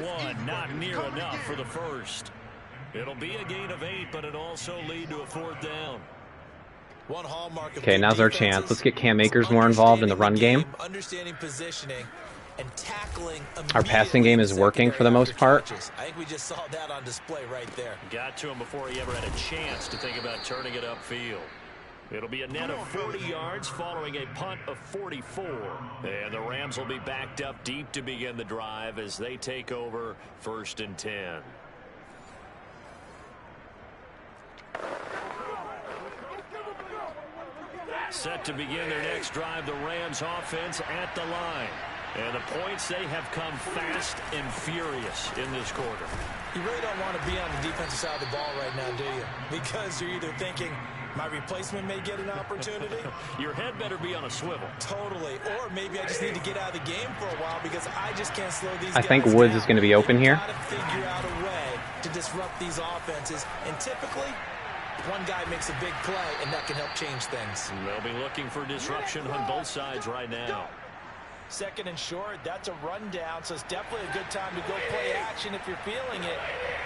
1, not near enough for the first. It'll be a gain of 8, but it also lead to a 4th down. One hallmark of Okay, now's our chance. Let's get Cam Akers more involved in the run game. Understanding positioning and tackling. Our passing game is working for the most part. I think we just saw that on display right there. Got to him before he ever had a chance to think about turning it upfield. It'll be a net of 40 yards following a punt of 44. And the Rams will be backed up deep to begin the drive as they take over 1st and 10. Set to begin their next drive, the Rams offense at the line. And the points, they have come fast and furious in this quarter. You really don't want to be on the defensive side of the ball right now, do you? Because you're either thinking, my replacement may get an opportunity. Your head better be on a swivel. Totally. Or maybe I just need to get out of the game for a while because I just can't slow these I guys think Woods down. is going to be open here. Got to figure out a way to disrupt these offenses. And typically, one guy makes a big play, and that can help change things. They'll be looking for disruption on both sides right now. 2nd and short, that's a rundown, so it's definitely a good time to go play action if you're feeling it.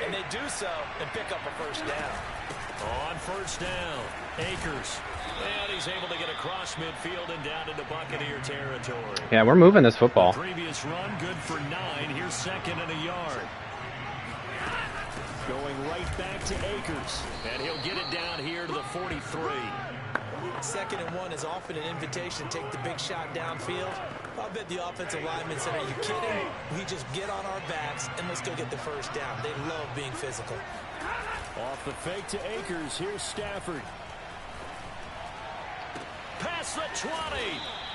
And they do so and pick up a 1st down. On 1st down, Akers. And he's able to get across midfield and down into Buccaneer territory. Yeah, we're moving this football. Previous run, good for 9. Here's 2nd and a yard. Going right back to Akers. And he'll get it down here to the 43. 2nd and 1 is often an invitation to take the big shot downfield. I bet the offensive lineman said, are you kidding? We just get on our backs and let's go get the 1st down. They love being physical. Off the fake to Akers. Here's Stafford. Past the 20.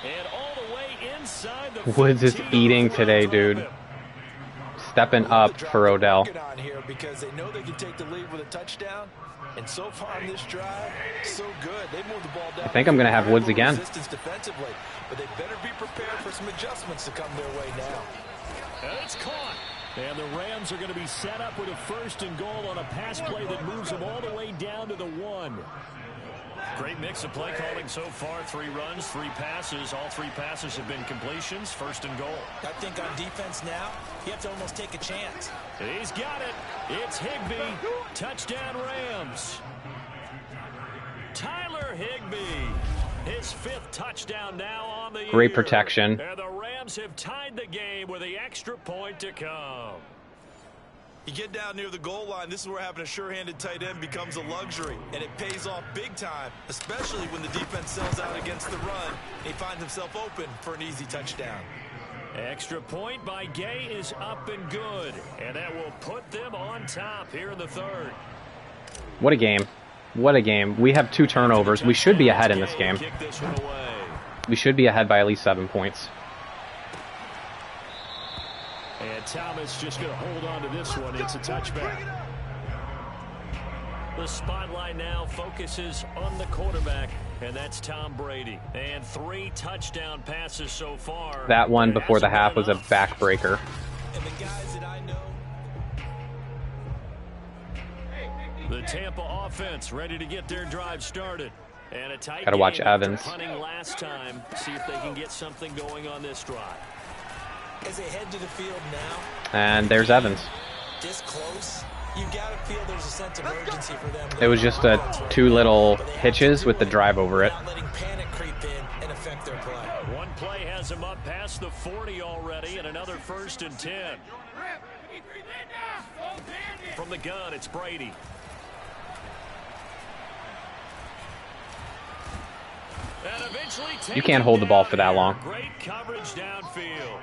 And all the way inside the Woods is eating today, dude. Stepping up for Odell. On here because they know they can take the lead with a touchdown. And so far on this drive, so good. They moved the ball down. I think I'm going to have Woods again. Defensively, but they better be prepared for some adjustments to come their way now. And it's caught. And the Rams are going to be set up with a 1st and goal on a pass play that moves them all the way down to the 1. Great mix of play calling so far. 3 runs, 3 passes. All 3 passes have been completions. 1st and goal. I think on defense now, you have to almost take a chance. He's got it. It's Higbee. Touchdown Rams. Tyler Higbee. His 5th touchdown now on the Great year. protection. And the Rams have tied the game with the extra point to come. You get down near the goal line, this is where having a sure-handed tight end becomes a luxury, and it pays off big time, especially when the defense sells out against the run. He finds himself open for an easy touchdown. Extra point by Gay is up and good, and that will put them on top here in the 3rd. What a game. What a game. We have 2 turnovers. We should be ahead in this game. We should be ahead by at least 7 points. And Thomas just going to hold on to this one. It's a touchback. The spotlight now focuses on the quarterback, and that's Tom Brady. And 3 touchdown passes so far. That one before the half was a backbreaker. And the guys that I know. The Tampa offense ready to get their drive started. And a tight Gotta watch game after Evans. punting last time. See if they can get something going on this drive. As they head to the field now. And there's Evans. This close, you got to feel there's a sense of urgency for them. It was just 2 little hitches with the drive over it. Not letting panic creep in and affect their play. One play has them up past the 40 already, and another 1st and 10. From the gun, it's Brady. And eventually You can't hold the ball for that long. Great coverage downfield.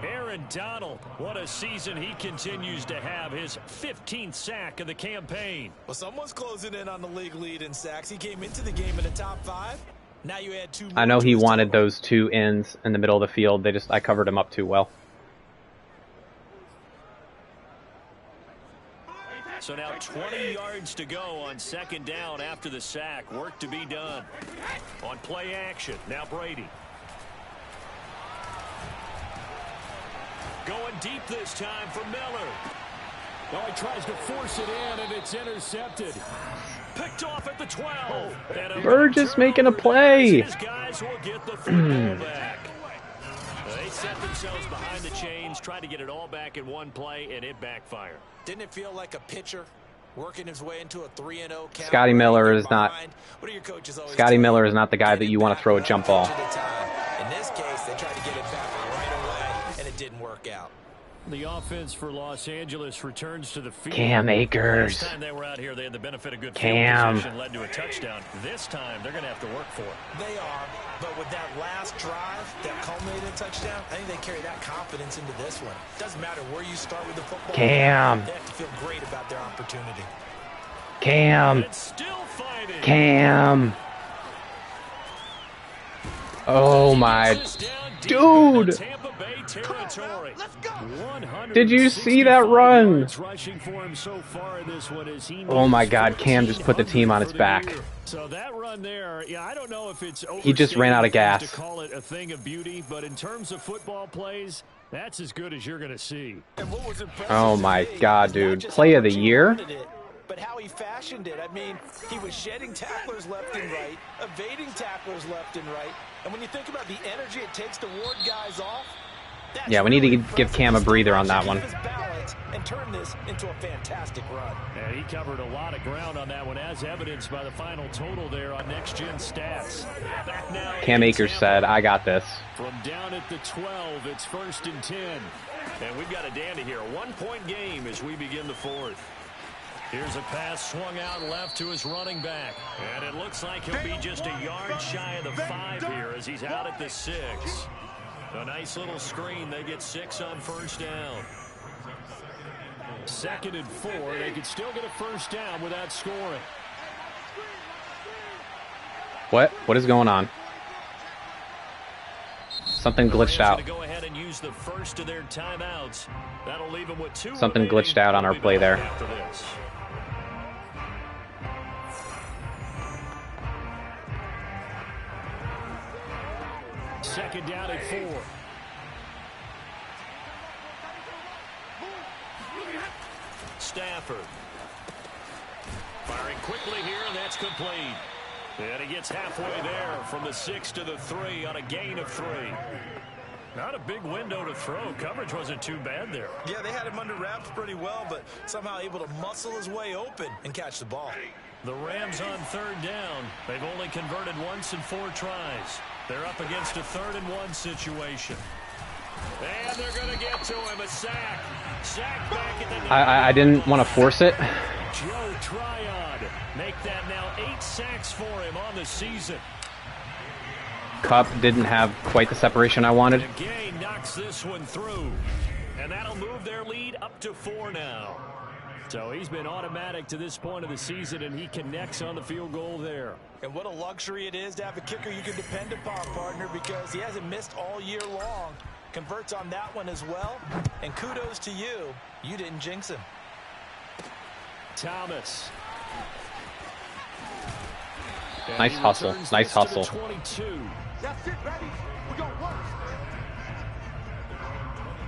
Aaron Donald, what a season he continues to have. His 15th sack of the campaign. Well, someone's closing in on the league lead in sacks. He came into the game in the top 5. Now you add 2 more. I know he wanted those 2 ends in the middle of the field. I covered him up too well. So now 20 yards to go on 2nd down after the sack. Work to be done. On play action, now Brady. Going deep this time for Miller. Oh, he tries to force it in, and it's intercepted. Picked off at the 12. Burgess making a play. His guys will get the football back. They set themselves behind the chains, tried to get it all back in one play, and it backfired. Didn't it feel like a pitcher working his way into a 3-0 count? Scotty Miller is not. Scotty Miller is not the guy that you want to throw a jump ball. In this case, they tried to get it back right away, and it didn't work out. The offense for Los Angeles returns to the field. Cam Akers. Last time they were out here, they had the benefit of good Cam. field position, led to a touchdown. This time, they're going to have to work for it. They are, but with that last drive that culminated in a touchdown, I think they carry that confidence into this one. Doesn't matter where you start with the football. Cam. They have to feel great about their opportunity. Cam. Still fighting. Cam. Oh my dude. Did you see that run? Oh my God, Cam just put the team on its back. So that run there, yeah, I don't know if it's he just ran out of gas. To call it a thing of beauty, but in terms of football plays, that's as good as you're going to see. Oh my God, dude. Play of the year? But how he fashioned it. I mean, he was shedding tacklers left and right, evading tacklers left and right. And when you think about the energy it takes to ward guys off, yeah, we need to give Cam a breather on that one. And turn this into a fantastic run. And he covered a lot of ground on that one, as evidenced by the final total there on Next Gen Stats. Back now, Cam Akers said, "I got this." From down at the 12, it's 1st and 10. And we've got a dandy here. A 1-point game as we begin the 4th. Here's a pass swung out left to his running back. And it looks like he'll be just a yard shy of the 5 here as he's out at the 6. A nice little screen. They get 6 on 1st down. 2nd and 4. They could still get a 1st down without scoring. What is going on? Something glitched out. Go ahead and use the first of their timeouts. That'll leave them with 2. Something glitched out on our play there. After this. Second down at 4. Stafford. Firing quickly here, and that's complete. And he gets halfway there from the 6 to the 3 on a gain of 3. Not a big window to throw. Coverage wasn't too bad there. Yeah, they had him under wraps pretty well, but somehow able to muscle his way open and catch the ball. The Rams on 3rd down. They've only converted once in 4 tries. They're up against a 3rd and 1 situation. And they're going to get to him. A sack. Sack back at the... I didn't want to force it. Joe Tryon. Make that now 8 sacks for him on the season. Cup didn't have quite the separation I wanted. And Gay knocks this one through. And that'll move their lead up to 4 now. So he's been automatic to this point of the season, and he connects on the field goal there. And what a luxury it is to have a kicker you can depend upon, partner, because he hasn't missed all year long. Converts on that one as well. And kudos to you. You didn't jinx him. Thomas. Nice hustle. Nice hustle. That's it, ready. We're going to work.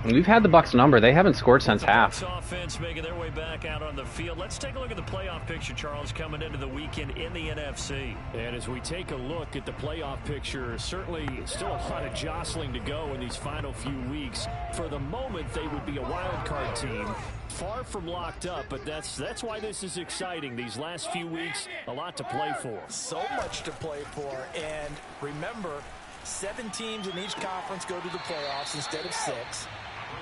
We've had the Bucs number. They haven't scored since half. Offense making their way back out on the field. Let's take a look at the playoff picture, Charles, coming into the weekend in the NFC. And as we take a look at the playoff picture, certainly still a lot of jostling to go in these final few weeks. For the moment, they would be a wild card team. Far from locked up, but that's why this is exciting. These last few weeks, a lot to play for. So much to play for. And remember, 7 teams in each conference go to the playoffs instead of 6.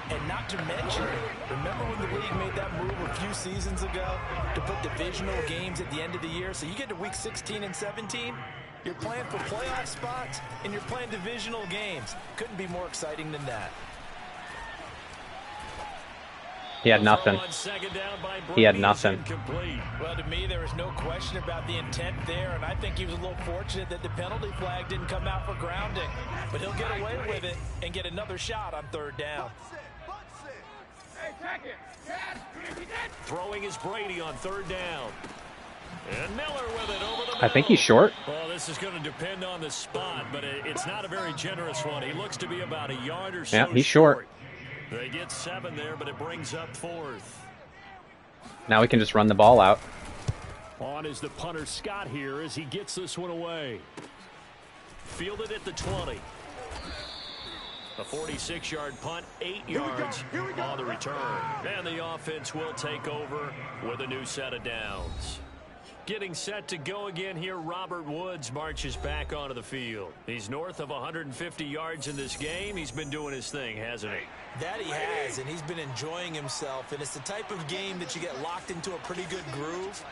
And not to mention, remember when the league made that move a few seasons ago to put divisional games at the end of the year? So you get to week 16 and 17, you're playing for playoff spots, and you're playing divisional games. Couldn't be more exciting than that. He had nothing. He had nothing. Well, to me, there was no question about the intent there, and I think he was a little fortunate that the penalty flag didn't come out for grounding. But he'll get away with it and get another shot on 3rd down. Throwing is Brady on 3rd down. And Miller with it over the middle. I think he's short. Well, this is going to depend on the spot, but it's not a very generous one. He looks to be about a yard or so. Yeah, he's short. They get 7 there, but it brings up 4th. Now we can just run the ball out. On is the punter Scott here as he gets this one away. Fielded at the 20. A 46-yard punt, 8 yards on the return. And the offense will take over with a new set of downs. Getting set to go again here, Robert Woods marches back onto the field. He's north of 150 yards in this game. He's been doing his thing, hasn't he? That he has, and he's been enjoying himself. And it's the type of game that you get locked into a pretty good groove.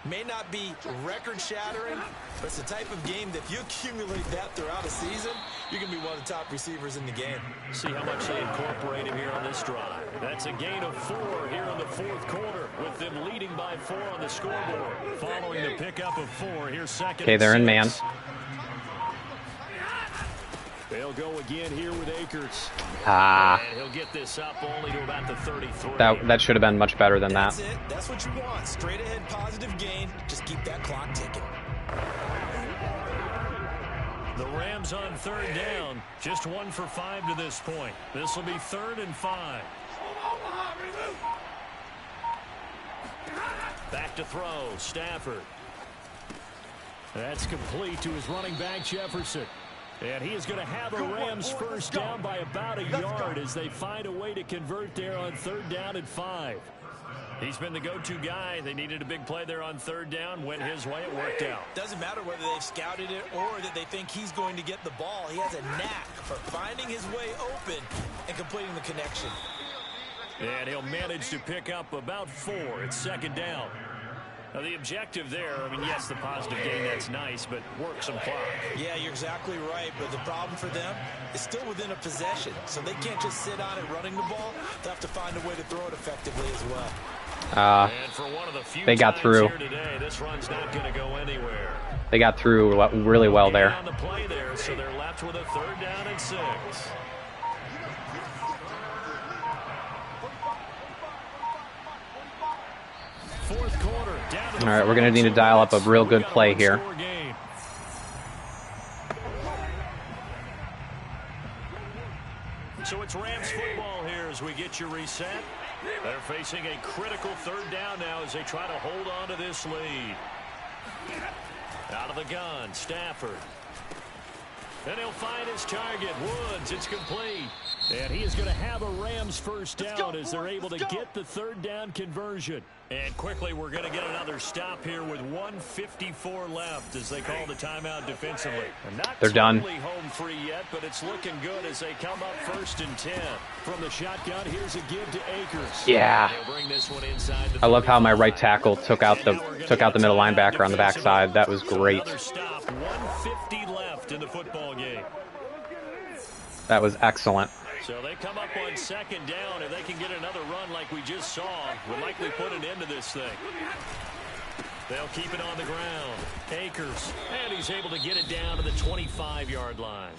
May not be record-shattering, but it's the type of game that if you accumulate that throughout a season, you're going to be one of the top receivers in the game. See how much they incorporate him here on this drive. That's a gain of 4 here in the fourth quarter, with them leading by 4 on the scoreboard. Following the pickup of 4, here's second. Okay, they're in man. They'll go again here with Akers. Ah. And he'll get this up only to about the 33. That should have been much better than that. That's it. That's what you want. Straight ahead positive gain. Just keep that clock ticking. The Rams on third down. Just 1 for 5 to this point. This will be 3rd and 5. Back to throw. Stafford. That's complete to his running back, Jefferson. And he is going to have a Rams first down by about a yard as they find a way to convert there on 3rd down and 5. He's been the go-to guy. They needed a big play there on 3rd down. Went his way. It worked out. Doesn't matter whether they've scouted it or that they think he's going to get the ball. He has a knack for finding his way open and completing the connection. And he'll manage to pick up about 4. It's 2nd down. Now, the objective there, I mean, yes, the positive gain, that's nice, but work some clock. Yeah, you're exactly right, but the problem for them is still within a possession, so they can't just sit on it running the ball. They'll have to find a way to throw it effectively as well. And for one of the few they got through. Here today, this run's not going to go anywhere. They got through really well there. On the play there, so they're left with a 3rd down and 6. Fourth quarter, down to the All right, we're going to need to dial up a real good play here. So it's Rams football here as we get you reset. They're facing a critical 3rd down now as they try to hold on to this lead. Out of the gun, Stafford. And he'll find his target, Woods. It's complete. And he is going to have a Rams first down as they're able to get the 3rd down conversion. And quickly, we're going to get another stop here with 1:54 left as they call the timeout defensively. They're done. Not totally home free yet, but it's looking good as they come up 1st and 10. From the shotgun, here's a give to Akers. Yeah. Bring this one inside the I love how my right tackle took out the middle linebacker on the backside. That was great. Another stop, 1:50 left in the football game. That was excellent. So they come up on 2nd down. If they can get another run like we just saw, would likely put an end to this thing. They'll keep it on the ground. Akers, and he's able to get it down to the 25-yard line.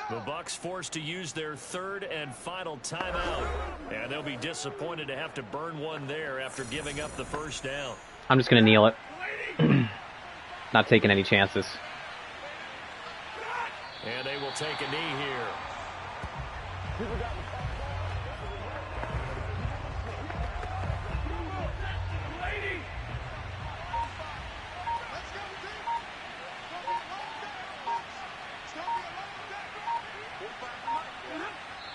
The Bucs forced to use their 3rd and final timeout, and they'll be disappointed to have to burn one there after giving up the first down. I'm just going to kneel it. Not taking any chances. And they will take a knee here.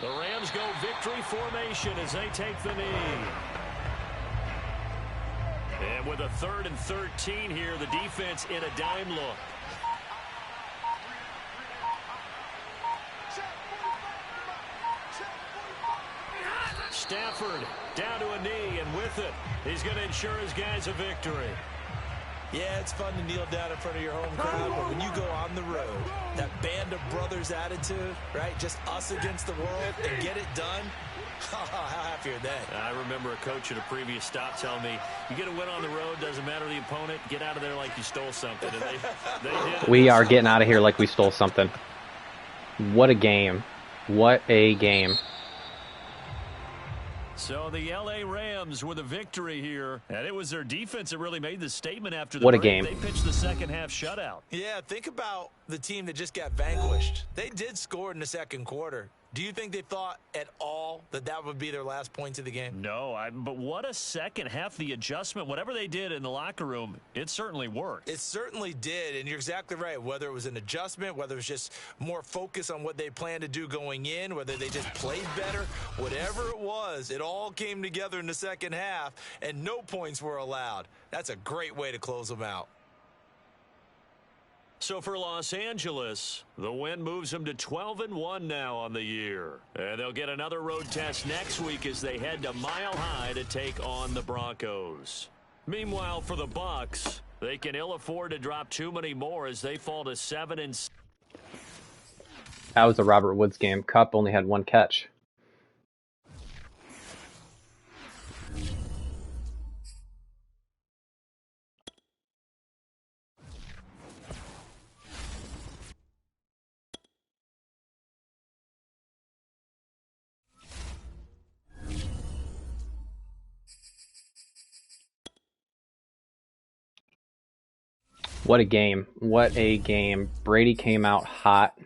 The Rams go victory formation as they take the knee. And with a 3rd and 13 here, the defense in a dime look. Stafford down to a knee, and with it, he's going to ensure his guys a victory. Yeah, it's fun to kneel down in front of your home crowd, but when you go on the road, that band of brothers attitude, right? Just us against the world and get it done. How happy are they? I remember a coach at a previous stop telling me, you get a win on the road, doesn't matter the opponent, get out of there like you stole something. And they did it. We are getting out of here like we stole something. What a game. What a game. So the L.A. Rams with a victory here, and it was their defense that really made the statement after the What a break. game. They pitched the second half shutout. Yeah, think about the team that just got vanquished. They did score in the second quarter, Do you think they thought at all that that would be their last points of the game? No, but what a second half. The adjustment, whatever they did in the locker room, it certainly worked. It certainly did, and you're exactly right. Whether it was an adjustment, whether it was just more focus on what they planned to do going in, whether they just played better, whatever it was, it all came together in the second half, and no points were allowed. That's a great way to close them out. So for Los Angeles, the win moves them to 12-1 now on the year. And they'll get another road test next week as they head to Mile High to take on the Broncos. Meanwhile, for the Bucs, they can ill afford to drop too many more as they fall to 7-6. That was the Robert Woods game. Kupp only had 1 catch. What a game. What a game. Brady came out hot.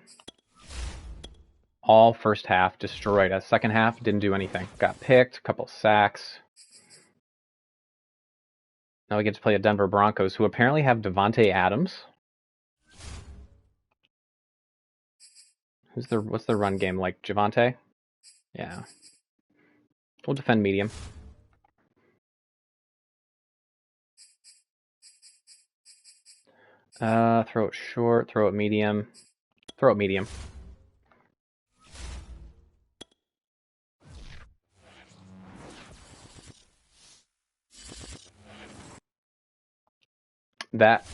All first half, destroyed us. Second half, didn't do anything. Got picked, a couple sacks. Now we get to play the Denver Broncos, who apparently have Devontae Adams. What's their run game like? Javonte? Yeah. We'll defend medium. Throw it short, throw it medium. Throw it medium. That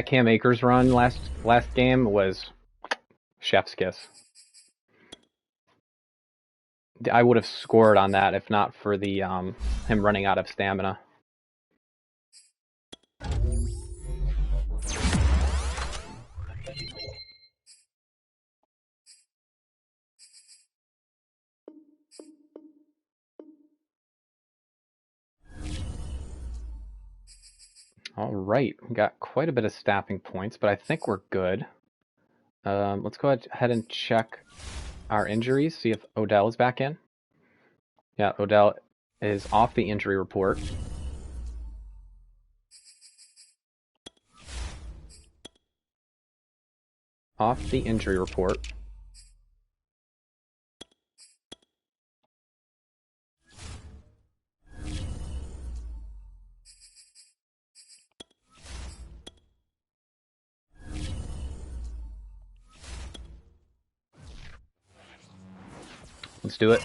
Cam Akers run last game was chef's kiss. I would have scored on that if not for the him running out of stamina. All right, we got quite a bit of staffing points, but I think we're good. Let's go ahead and check our injuries, see if Odell is back in. Yeah, Odell is off the injury report. Off the injury report. Let's do it.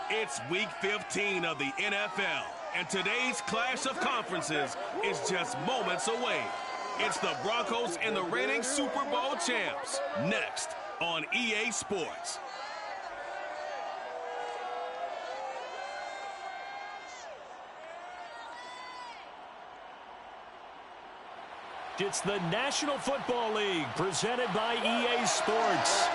It's week 15 of the NFL, and today's clash of conferences is just moments away. It's the Broncos and the reigning Super Bowl champs. Next on EA Sports. It's the National Football League presented by EA Sports.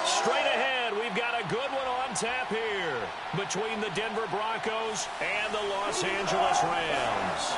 Straight ahead, we've got a good one on tap here between the Denver Broncos and the Los Angeles Rams.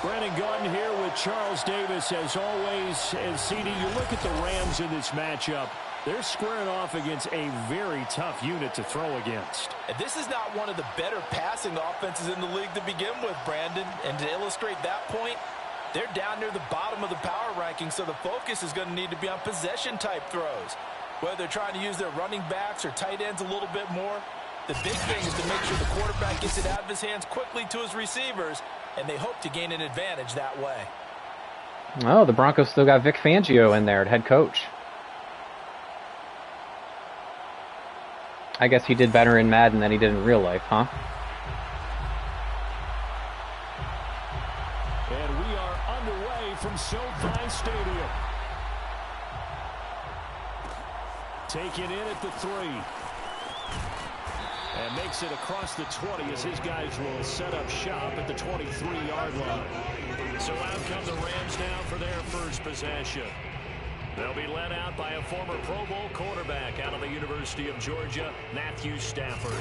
Brandon Gunn here with Charles Davis as always. And CD, you look at the Rams in this matchup. They're squaring off against a very tough unit to throw against. This is not one of the better passing offenses in the league to begin with, Brandon. And to illustrate that point, they're down near the bottom of the power ranking, so the focus is going to need to be on possession-type throws. Whether they're trying to use their running backs or tight ends a little bit more, the big thing is to make sure the quarterback gets it out of his hands quickly to his receivers, and they hope to gain an advantage that way. Oh, the Broncos still got Vic Fangio in there at head coach. I guess he did better in Madden than he did in real life, huh? And we are underway from SoFi Stadium. Taken in at the 3. And makes it across the 20 as his guys will set up shop at the 23-yard line. So out come the Rams now for their first possession. They'll be led out by a former Pro Bowl quarterback out of the University of Georgia, Matthew Stafford.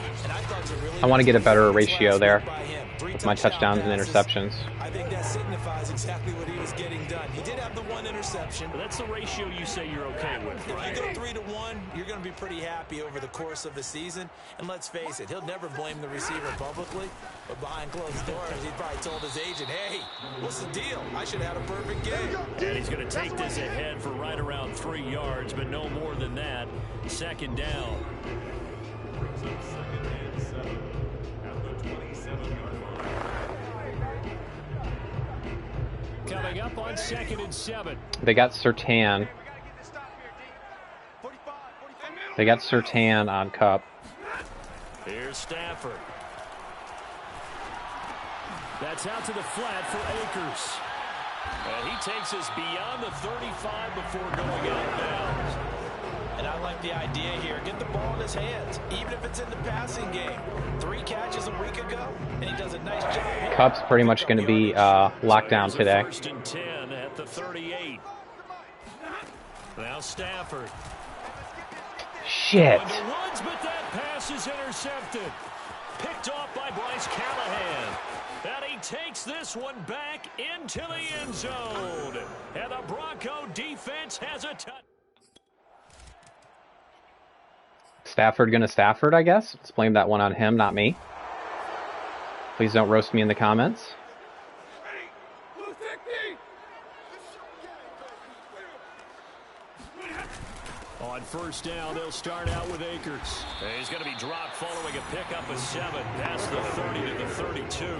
I want to get a better ratio there with my touchdowns and interceptions. I think that signifies exactly what he was getting done. He did have the one interception. But that's the ratio you say you're okay with, right? If you go 3-to-1, you're going to be pretty happy over the course of the season. And let's face it, he'll never blame the receiver publicly. But behind closed doors, he probably told his agent, hey, what's the deal? I should have had a perfect game. And he's going to take this ahead for right around 3 yards, but no more than that. Second down. Coming up on 2nd and 7. They got Surtain. They got Surtain on Cup. Here's Stafford. That's out to the flat for Akers. And he takes us beyond the 35 before going out of bounds. And I like the idea here. Get the ball in his hands, even if it's in the passing game. 3 catches a week ago, and he does a nice job here. Cup's pretty much going to be locked down today. 1st and 10 at the 38. Now Stafford. Shit. Woods, but that pass is intercepted. Picked off by Bryce Callahan. And he takes this one back into the end zone. And the Bronco defense has a touch. Stafford gonna Stafford, I guess. Let's blame that one on him, not me. Please don't roast me in the comments. On 1st down, they'll start out with Akers. And he's going to be dropped following a pickup of 7 past the 30 to the 32.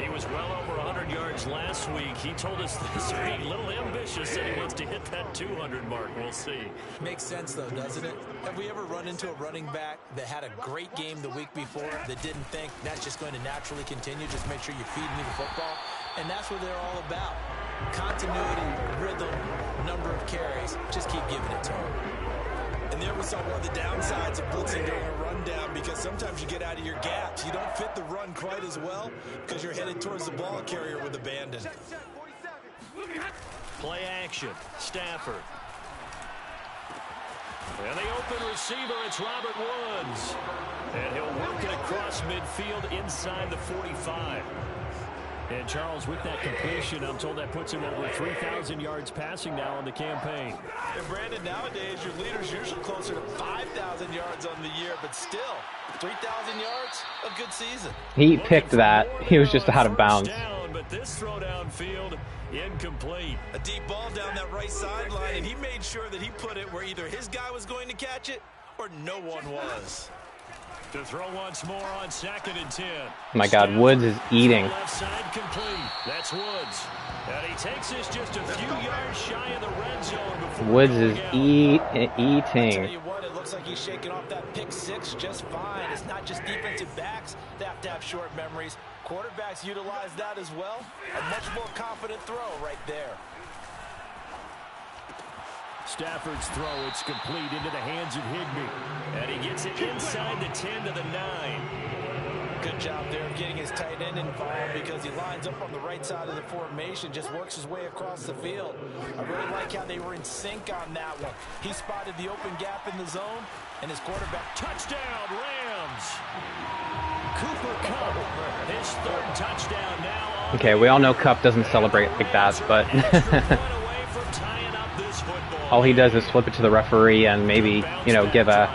He was well over 100 yards last week. He told us this week, a little ambitious, and he wants to hit that 200 mark. We'll see. Makes sense, though, doesn't it? Have we ever run into a running back that had a great game the week before that didn't think that's just going to naturally continue? Just make sure you feed me the football. And that's what they're all about. Continuity, rhythm, number of carries. Just keep giving it to him. And there we saw one of the downsides of blitzing during a rundown, because sometimes you get out of your gaps. You don't fit the run quite as well because you're headed towards the ball carrier with abandon. Play action. Stafford. And the open receiver, it's Robert Woods. And he'll work it across midfield inside the 45. And Charles, with that completion, I'm told that puts him over 3,000 yards passing now on the campaign. And Brandon, nowadays your leader's usually closer to 5,000 yards on the year, but still, 3,000 yards, a good season. He picked that. He was just out of bounds. Down, but this throw downfield, incomplete. A deep ball down that right sideline, and he made sure that he put it where either his guy was going to catch it or no one was. To throw once more on 2nd and 10. My God, Woods is eating. Left side complete. That's Woods. And he takes this just a few yards shy of the red zone before Woods is eating. I'll tell you what, it looks like he's shaking off that pick 6 just fine. It's not just defensive backs that have to have short memories. Quarterbacks utilize that as well. A much more confident throw right there. Stafford's throw, it's complete into the hands of Higbee. And he gets it inside the 10 to the 9. Good job there of getting his tight end involved, because he lines up on the right side of the formation, just works his way across the field. I really like how they were in sync on that one. He spotted the open gap in the zone, and his quarterback. Touchdown, Rams! Cooper Kupp, his 3rd touchdown now. Okay, we all know Cup doesn't celebrate like that, but all he does is flip it to the referee and maybe, you know, give a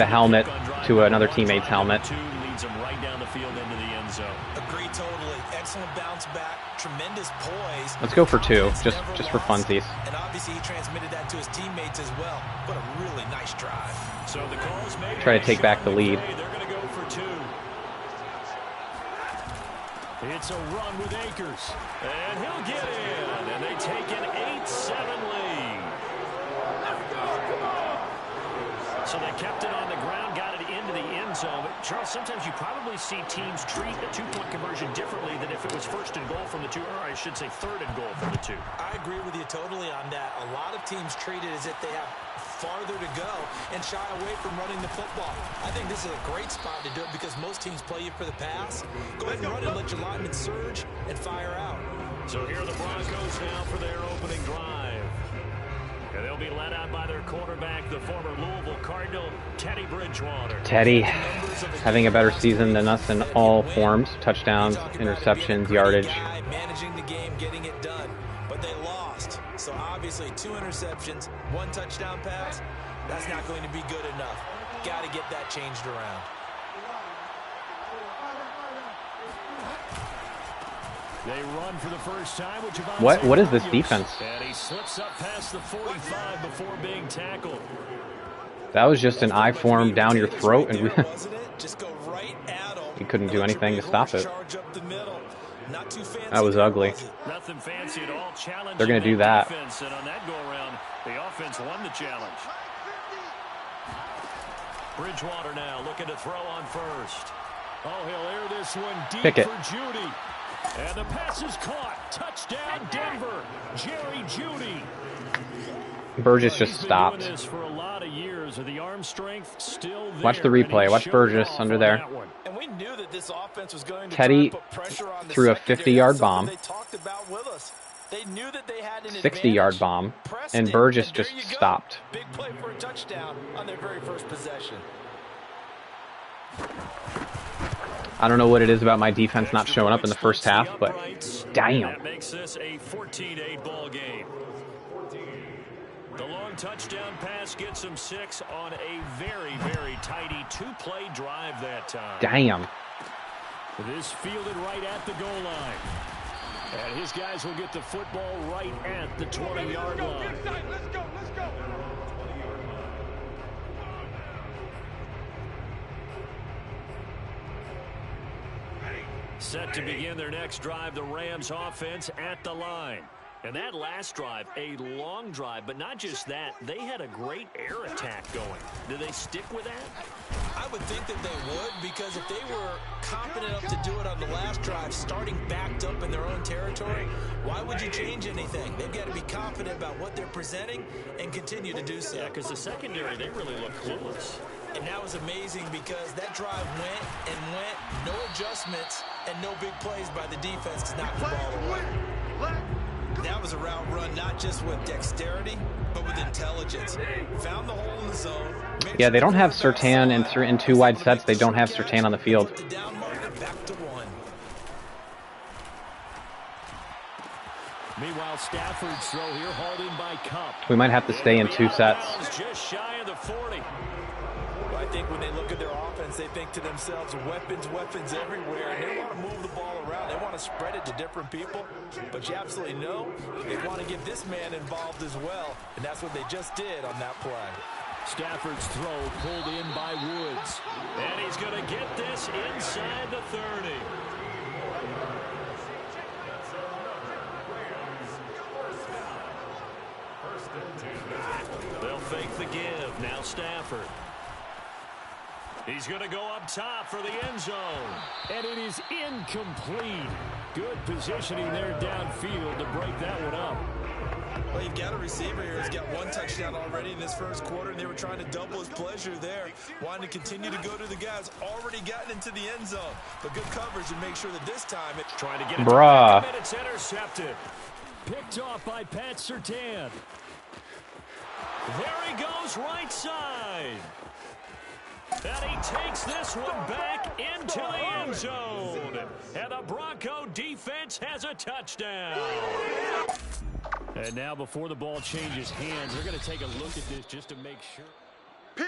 helmet to another teammate's helmet. Leads him right down the field into the end zone. Agree totally. Excellent bounce back. Tremendous poise. Let's go for 2, just for funsies. And obviously he transmitted that to his teammates as well. What a really nice drive. So the call's made. Try to take back the lead. They're going to go for 2. It's a run with Akers. And he'll get in. And they take an 8-7 lead. So they kept it on the ground, got it into the end zone. But Charles, sometimes you probably see teams treat a 2-point conversion differently than if it was 1st and goal from the 2, or I should say 3rd and goal from the 2. I agree with you totally on that. A lot of teams treat it as if they have farther to go and shy away from running the football. I think this is a great spot to do it, because most teams play you for the pass. Go ahead and run and let your linemen surge and fire out. So here are the Broncos now for their opening drive. be led out by their quarterback, the former Louisville Cardinal, Teddy Bridgewater. Teddy having a better season than us in all forms. Touchdowns, interceptions, yardage. Managing the game, getting it done. But they lost. So obviously 2 interceptions, 1 touchdown pass. That's not going to be good enough. Got to get that changed around. They run for the first time with What is this defense? And he slips up past the 45 before being tackled. That was just an I form down your throat, and Just go right at him. he couldn't do anything to stop it. Not too fancy. That was ugly. Nothing fancy at all. Challenging. They're going to do that. Defense, and on that go around, the offense won the challenge. Bridgewater now looking to throw on first. Oh, he'll air this one deep Pick it. for Judy. And the pass is caught. Touchdown, Denver. Jerry Judy. Burgess just stopped. This for a lot of years. The arm strength still there. Watch the replay. Watch Burgess under there. And we knew that this offense was going to Teddy put pressure on the threw a secondary. 50-yard bomb. They talked about with us. They knew that they had an 60-yard bomb, and Burgess just stopped. Big play for a touchdown on their very first possession. I don't know what it is about my defense not showing up in the first half, but damn. That makes this a 14-8 ball game. The long touchdown pass gets him 6 on a very, very tidy 2-play drive that time. Damn. This fielded right at the goal line. And his guys will get the football right at the 20-yard line. Let's go. Set to begin their next drive, the Rams offense at the line. And that last drive, a long drive, but not just that, they had a great air attack going. Do they stick with that? I would think that they would, because if they were confident enough to do it on the last drive, starting backed up in their own territory, why would you change anything? They've got to be confident about what they're presenting and continue to do so. Yeah, because the secondary, they really look clueless. And that was amazing because that drive went, no adjustments, and no big plays by the defense to knock the ball away. That was a route run, not just with dexterity, but with intelligence. Found the hole in the zone. Yeah, they don't have Surtain in 2 wide sets. They don't have Surtain on the field. Back to 1. Meanwhile, Stafford's throw here hauled in by Cup. We might have to stay in 2 sets. Just shy of the 40. I think when they look at their offense, they think to themselves, weapons everywhere, and they want to move the ball around. They want to spread it to different people, but you absolutely know they want to get this man involved as well, and that's what they just did on that play. Stafford's throw pulled in by Woods, and he's going to get this inside the 30. They'll fake the give. Now Stafford. He's going to go up top for the end zone. And it is incomplete. Good positioning there downfield to break that one up. Well, you've got a receiver here who's got 1 touchdown already in this first quarter, and they were trying to double his pleasure there, wanting to continue to go to the guys already gotten into the end zone. But good coverage and make sure that this time it's trying to get it. Bruh. And it's intercepted. Picked off by Pat Surtain. There he goes, right side. And he takes this one back into the end zone. And the Bronco defense has a touchdown. And now before the ball changes hands, they're going to take a look at this just to make sure.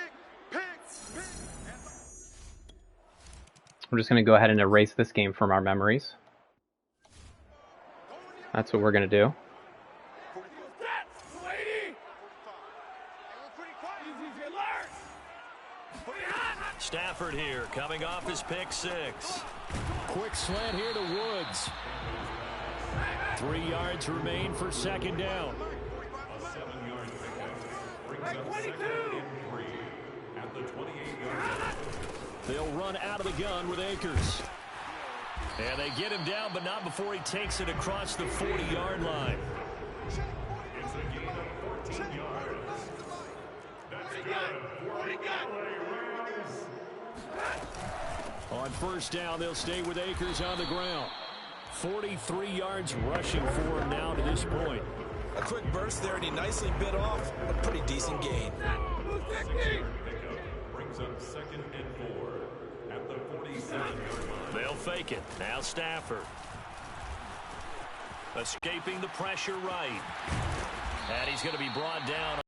We're just going to go ahead and erase this game from our memories. That's what we're going to do. Stafford here, coming off his pick 6. Quick slant here to Woods. 3 yards remain for second down. They'll run out of the gun with Akers. And they get him down, but not before he takes it across the 40-yard line. It's a gain of 14 yards. That's good. On first down, they'll stay with Akers on the ground. 43 yards rushing for him now to this point. A quick burst there, and he nicely bit off a pretty decent gain. Brings up 2nd and 4 at the 47-yard line. They'll fake it. Now Stafford. Escaping the pressure right. And he's going to be brought down